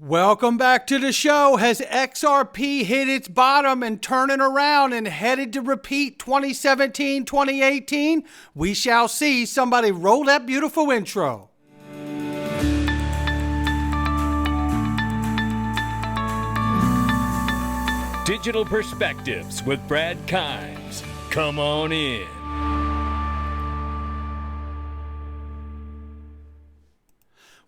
Welcome back to the show. Has XRP hit its bottom and turning around and headed to repeat 2017, 2018? We shall see. Somebody roll that beautiful intro. Digital Perspectives with Brad Kimes. Come on in.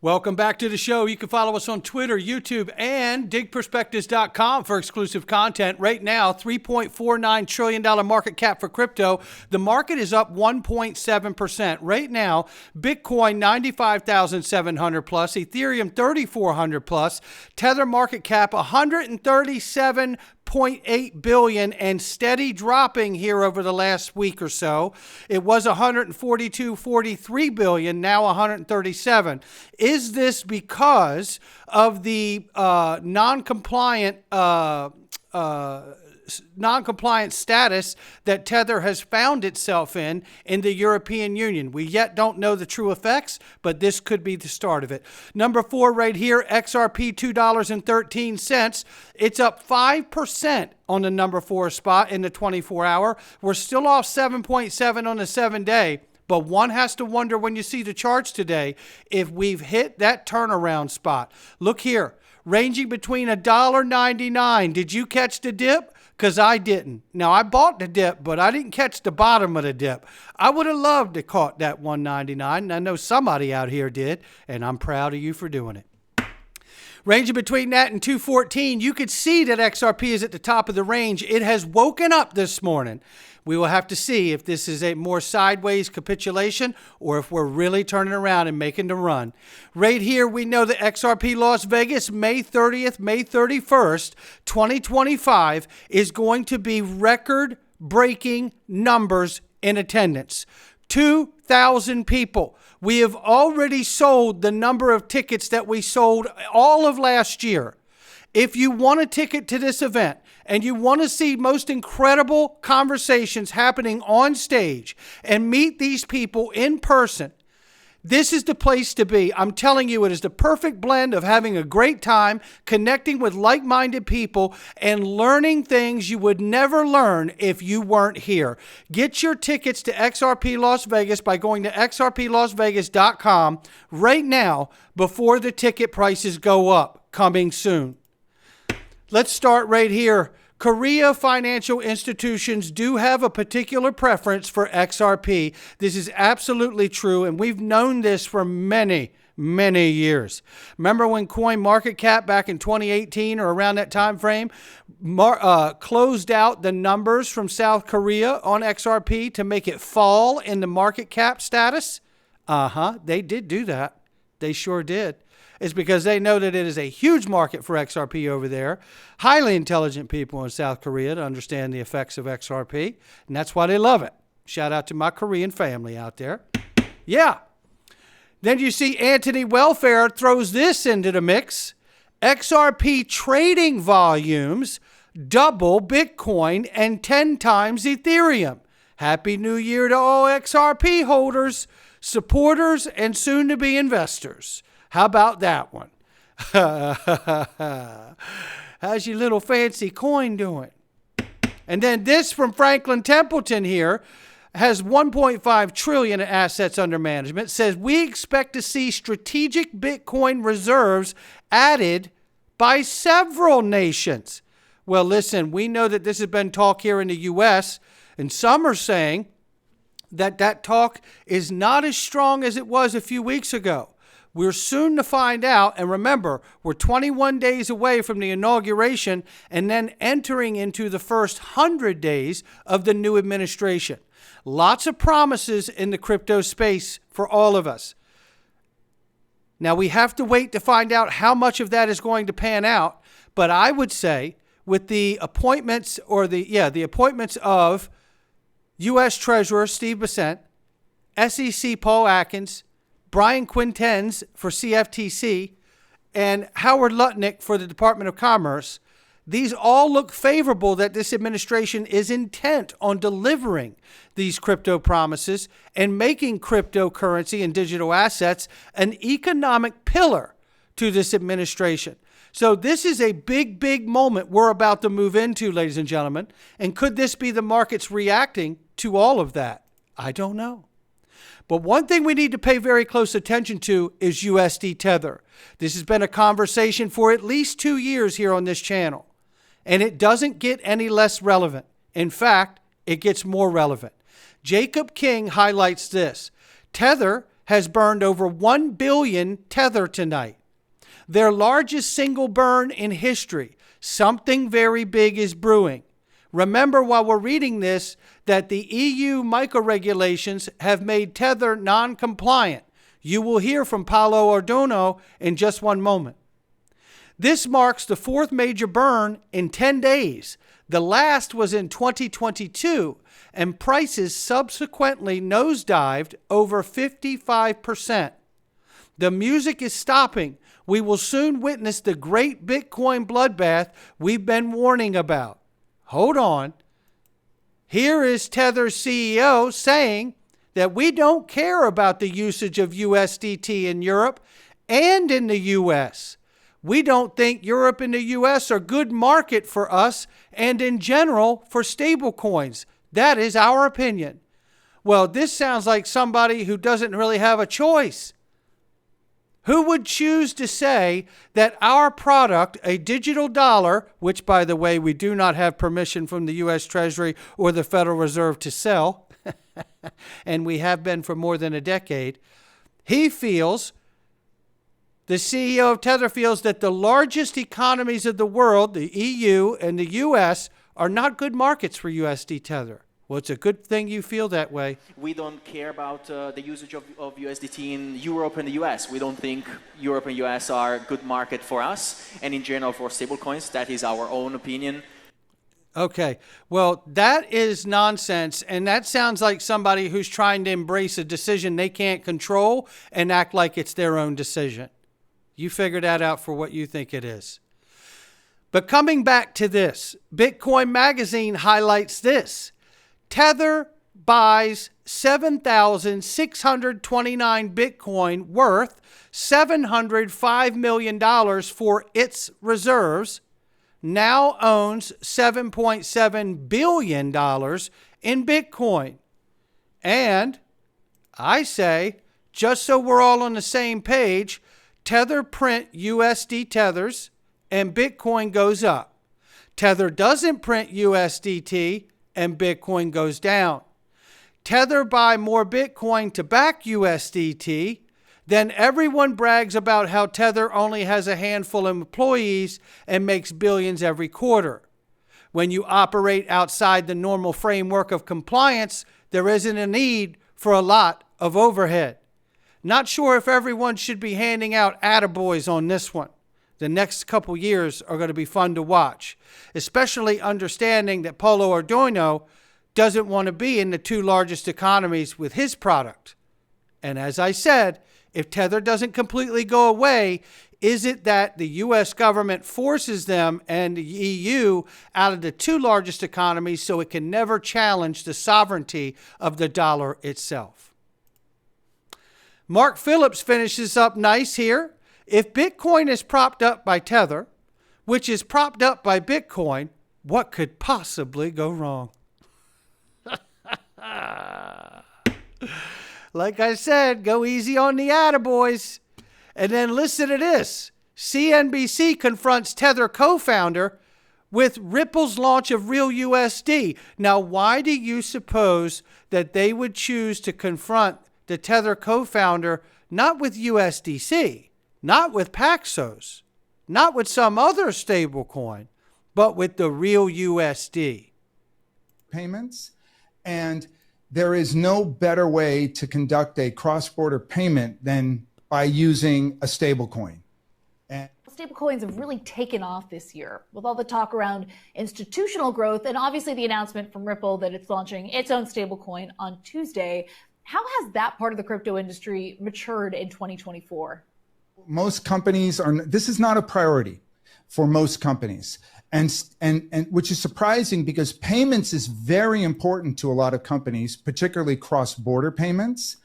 Welcome back to the show. You can follow us on Twitter, YouTube, and digperspectives.com for exclusive content. Right now, $3.49 trillion market cap for crypto. The market is up 1.7%. Right now, Bitcoin 95,700 plus, Ethereum 3,400 plus, Tether market cap 137.8 billion and steady dropping here over the last week or so. It was 142.43 billion, now 137. Is this because of the non-compliant status that Tether has found itself in the European Union? We yet don't know the true effects, but this could be the start of it. Number 4 right here, XRP $2.13. It's up 5% on the number 4 spot in the 24-hour. We're still off 7.7 on the 7-day. But one has to wonder when you see the charts today if we've hit that turnaround spot. Look here, ranging between $1.99. Did you catch the dip? Because I didn't. Now, I bought the dip, but I didn't catch the bottom of the dip. I would have loved to caught that $1.99, and I know somebody out here did, and I'm proud of you for doing it. Ranging between that and 214, you could see that XRP is at the top of the range. It has woken up this morning. We will have to see if this is a more sideways capitulation or if we're really turning around and making the run. Right here, we know that XRP Las Vegas, May 30th, May 31st, 2025, is going to be record-breaking numbers in attendance. 2,000 people. We have already sold the number of tickets that we sold all of last year. If you want a ticket to this event and you want to see most incredible conversations happening on stage and meet these people in person, this is the place to be. I'm telling you, it is the perfect blend of having a great time, connecting with like-minded people, and learning things you would never learn if you weren't here. Get your tickets to XRP Las Vegas by going to XRPLasVegas.com right now before the ticket prices go up, coming soon. Let's start right here. Korea financial institutions do have a particular preference for XRP. This is absolutely true, and we've known this for many years. Remember when coin market cap back in 2018 or around that time frame closed out the numbers from South Korea on XRP to make it fall in the market cap status? They did do that. They sure did. It's because they know that it is a huge market for XRP over there. Highly intelligent people in South Korea to understand the effects of XRP, and that's why they love it. Shout out to my Korean family out there. Yeah. Then you see Anthony Welfare throws this into the mix. XRP trading volumes double Bitcoin and 10 times Ethereum. Happy New Year to all XRP holders, supporters, and soon-to-be investors. How about that one? How's your little fancy coin doing? And then this from Franklin Templeton here has 1.5 trillion in assets under management. Says we expect to see strategic Bitcoin reserves added by several nations. Well, listen, we know that this has been talk here in the U.S., and some are saying that that talk is not as strong as it was a few weeks ago. We're soon to find out, and remember, we're 21 days away from the inauguration and then entering into the first 100 days of the new administration. Lots of promises in the crypto space for all of us. Now, we have to wait to find out how much of that is going to pan out, but I would say with the appointments the appointments of U.S. Treasurer Steve Bissett, SEC Paul Atkins, Brian Quintenz for CFTC, and Howard Lutnick for the Department of Commerce, these all look favorable that this administration is intent on delivering these crypto promises and making cryptocurrency and digital assets an economic pillar to this administration. So this is a big, big moment we're about to move into, ladies and gentlemen. And could this be the markets reacting to all of that? I don't know. But one thing we need to pay very close attention to is USD Tether. This has been a conversation for at least 2 years here on this channel. And it doesn't get any less relevant. In fact, it gets more relevant. Jacob King highlights this. Tether has burned over 1 billion Tether tonight. Their largest single burn in history. Something very big is brewing. Remember while we're reading this that the EU micro-regulations have made Tether non-compliant. You will hear from Paolo Ardono in just one moment. This marks the 4th major burn in 10 days. The last was in 2022, and prices subsequently nosedived over 55%. The music is stopping. We will soon witness the great Bitcoin bloodbath we've been warning about. Hold on. Here is Tether's CEO saying that we don't care about the usage of USDT in Europe and in the US. We don't think Europe and the US are good market for us and in general for stablecoins. That is our opinion. Well, this sounds like somebody who doesn't really have a choice. Who would choose to say that our product, a digital dollar, which, by the way, we do not have permission from the U.S. Treasury or the Federal Reserve to sell, and we have been for more than a decade, he feels, the CEO of Tether feels that the largest economies of the world, the EU and the U.S., are not good markets for USD Tether. Well, it's a good thing you feel that way. We don't care about the usage of USDT in Europe and the US. We don't think Europe and US are a good market for us and in general for stablecoins. That is our own opinion. Okay, well, that is nonsense, and that sounds like somebody who's trying to embrace a decision they can't control and act like it's their own decision. You figure that out for what you think it is. But coming back to this, Bitcoin Magazine highlights this. Tether buys 7,629 Bitcoin worth $705 million for its reserves, now owns $7.7 billion in Bitcoin. And I say, just so we're all on the same page, Tether print USD tethers and Bitcoin goes up. Tether doesn't print USDT and Bitcoin goes down. Tether buy more Bitcoin to back USDT, then everyone brags about how Tether only has a handful of employees and makes billions every quarter. When you operate outside the normal framework of compliance, there isn't a need for a lot of overhead. Not sure if everyone should be handing out attaboys on this one. The next couple years are going to be fun to watch, especially understanding that Paolo Ardono doesn't want to be in the 2 largest economies with his product. And as I said, if Tether doesn't completely go away, is it that the U.S. government forces them and the EU out of the 2 largest economies so it can never challenge the sovereignty of the dollar itself? Mark Phillips finishes up nice here. If Bitcoin is propped up by Tether, which is propped up by Bitcoin, what could possibly go wrong? Like I said, go easy on the attaboys. And then listen to this. CNBC confronts Tether co-founder with Ripple's launch of Real USD. Now, why do you suppose that they would choose to confront the Tether co-founder not with USDC? Not with Paxos, not with some other stablecoin, but with the real USD. Payments, and there is no better way to conduct a cross-border payment than by using a stablecoin. Stablecoins have really taken off this year with all the talk around institutional growth and obviously the announcement from Ripple that it's launching its own stablecoin on Tuesday. How has that part of the crypto industry matured in 2024? Most companies this is not a priority for most companies. And which is surprising because payments is very important to a lot of companies, particularly cross-border payments.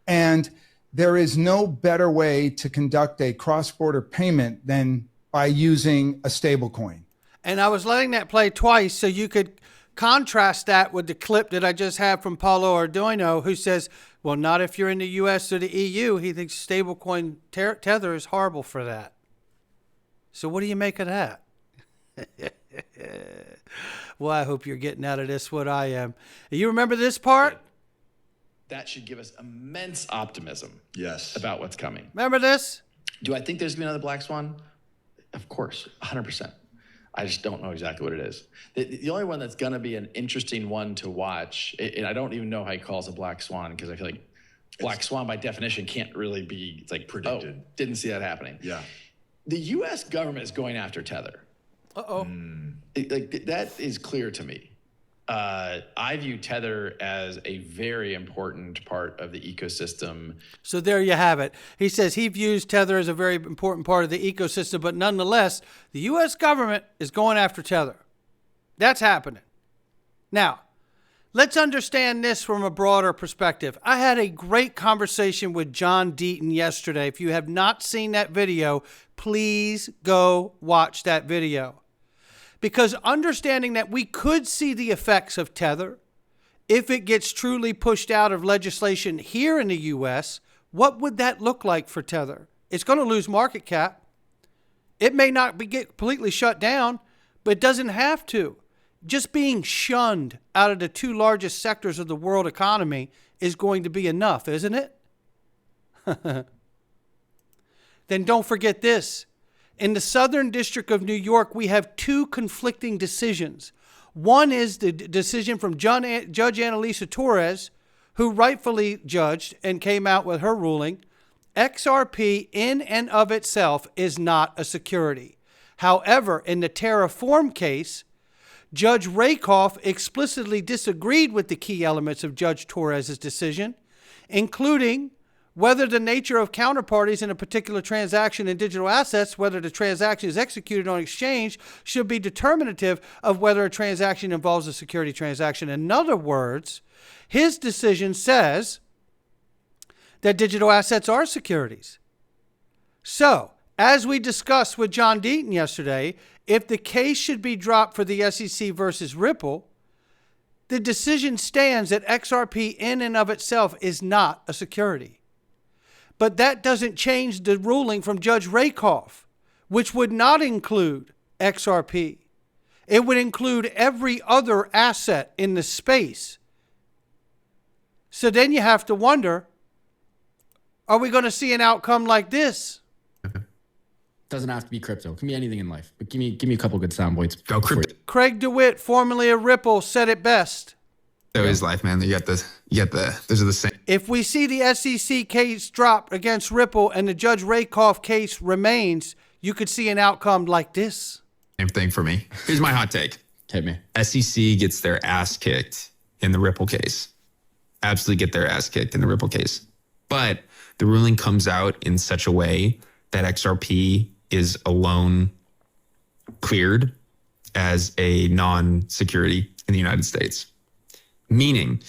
And there is no better way to conduct a cross-border payment than by using a stablecoin. And I was letting that play twice so you could contrast that with the clip that I just had from Paulo Arduino, who says, well, not if you're in the US or the EU. He thinks stablecoin Tether is horrible for that. So what do you make of that? Well, I hope you're getting out of this what I am. You remember this part? That should give us immense optimism. Yes. About what's coming. Remember this? Do I think there's going to be another black swan? Of course, 100%. I just don't know exactly what it is. The only one that's going to be an interesting one to watch, and I don't even know how he calls a black swan, because I feel like black swan by definition can't really be, it's like, predicted. Oh, didn't see that happening. Yeah. The U.S. government is going after Tether. Uh-oh. That is clear to me. I view Tether as a very important part of the ecosystem. So there you have it. He says he views Tether as a very important part of the ecosystem, but nonetheless, the U.S. government is going after Tether. That's happening. Now, let's understand this from a broader perspective. I had a great conversation with John Deaton yesterday. If you have not seen that video, please go watch that video. Because understanding that we could see the effects of Tether if it gets truly pushed out of legislation here in the U.S., what would that look like for Tether? It's going to lose market cap. It may not get completely shut down, but it doesn't have to. Just being shunned out of the two largest sectors of the world economy is going to be enough, isn't it? Then don't forget this. In the Southern District of New York, we have two conflicting decisions. One is the decision from Judge Annalisa Torres, who rightfully judged and came out with her ruling. XRP in and of itself is not a security. However, in the Terraform case, Judge Rakoff explicitly disagreed with the key elements of Judge Torres' decision, including whether the nature of counterparties in a particular transaction in digital assets, whether the transaction is executed on exchange, should be determinative of whether a transaction involves a security transaction. In other words, his decision says that digital assets are securities. So, as we discussed with John Deaton yesterday, if the case should be dropped for the SEC versus Ripple, the decision stands that XRP in and of itself is not a security. But that doesn't change the ruling from Judge Rakoff, which would not include XRP. It would include every other asset in the space. So then you have to wonder, are we going to see an outcome like this? Doesn't have to be crypto. It can be anything in life. But give me a couple good sound bites. Go crypto. Craig DeWitt, formerly of Ripple, said it best. So is life, man. Those are the same. If we see the SEC case drop against Ripple and the Judge Rakoff case remains, you could see an outcome like this. Same thing for me. Here's my hot take. Hit me. SEC gets their ass kicked in the Ripple case. Absolutely get their ass kicked in the Ripple case. But the ruling comes out in such a way that XRP is alone cleared as a non-security in the United States. Meaning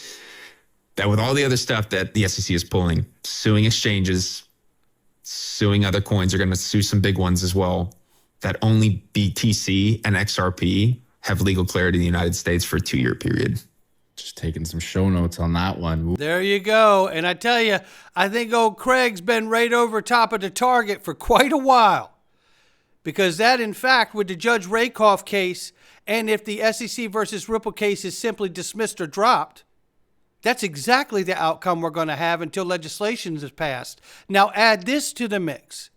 that with all the other stuff that the SEC is pulling, suing exchanges, suing other coins, are going to sue some big ones as well, that only BTC and XRP have legal clarity in the United States for a 2-year period. Just taking some show notes on that one. There you go. And I tell you, I think old Craig's been right over top of the target for quite a while. Because that, in fact, with the Judge Rakoff case, and if the SEC versus Ripple case is simply dismissed or dropped, that's exactly the outcome we're going to have until legislation is passed. Now add this to the mix.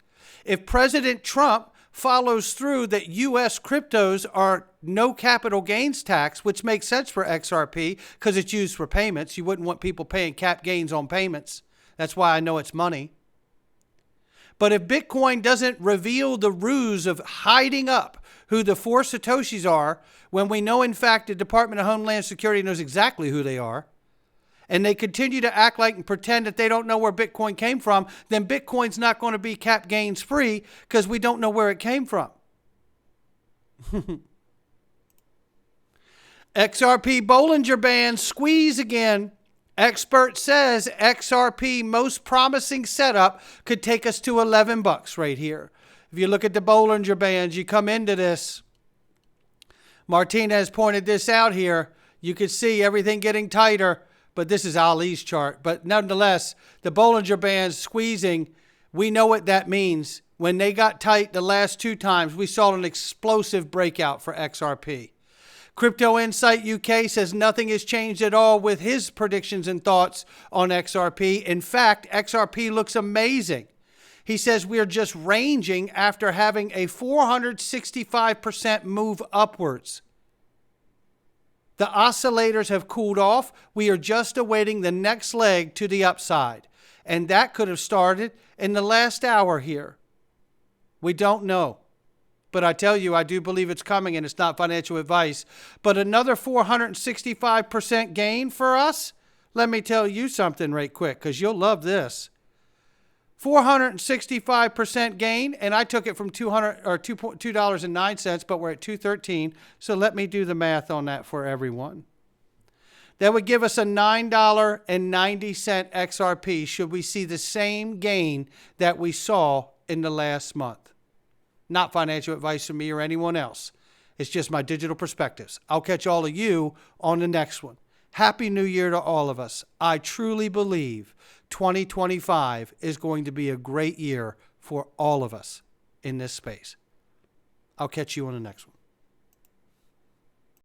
If President Trump follows through that U.S. cryptos are no capital gains tax, which makes sense for XRP because it's used for payments. You wouldn't want people paying cap gains on payments. That's why I know it's money. But if Bitcoin doesn't reveal the ruse of hiding up who the 4 Satoshis are, when we know, in fact, the Department of Homeland Security knows exactly who they are, and they continue to act like and pretend that they don't know where Bitcoin came from, then Bitcoin's not going to be cap gains free because we don't know where it came from. XRP Bollinger Band squeeze again Expert says XRP most promising setup could take us to 11 bucks right here. If you look at the Bollinger Bands, you come into this. Martinez pointed this out here. You could see everything getting tighter, but this is Ali's chart. But nonetheless, the Bollinger Bands squeezing, we know what that means. When they got tight the last 2 times, we saw an explosive breakout for XRP. Crypto Insight UK says nothing has changed at all with his predictions and thoughts on XRP. In fact, XRP looks amazing. He says we are just ranging after having a 465% move upwards. The oscillators have cooled off. We are just awaiting the next leg to the upside. And that could have started in the last hour here. We don't know. But I tell you, I do believe it's coming, and it's not financial advice. But another 465% gain for us? Let me tell you something right quick, because you'll love this. 465% gain, and I took it from $2.09, but we're at $2.13. So let me do the math on that for everyone. That would give us a $9.90 XRP should we see the same gain that we saw in the last month. Not financial advice from me or anyone else. It's just my digital perspectives. I'll catch all of you on the next one. Happy New Year to all of us. I truly believe 2025 is going to be a great year for all of us in this space. I'll catch you on the next one.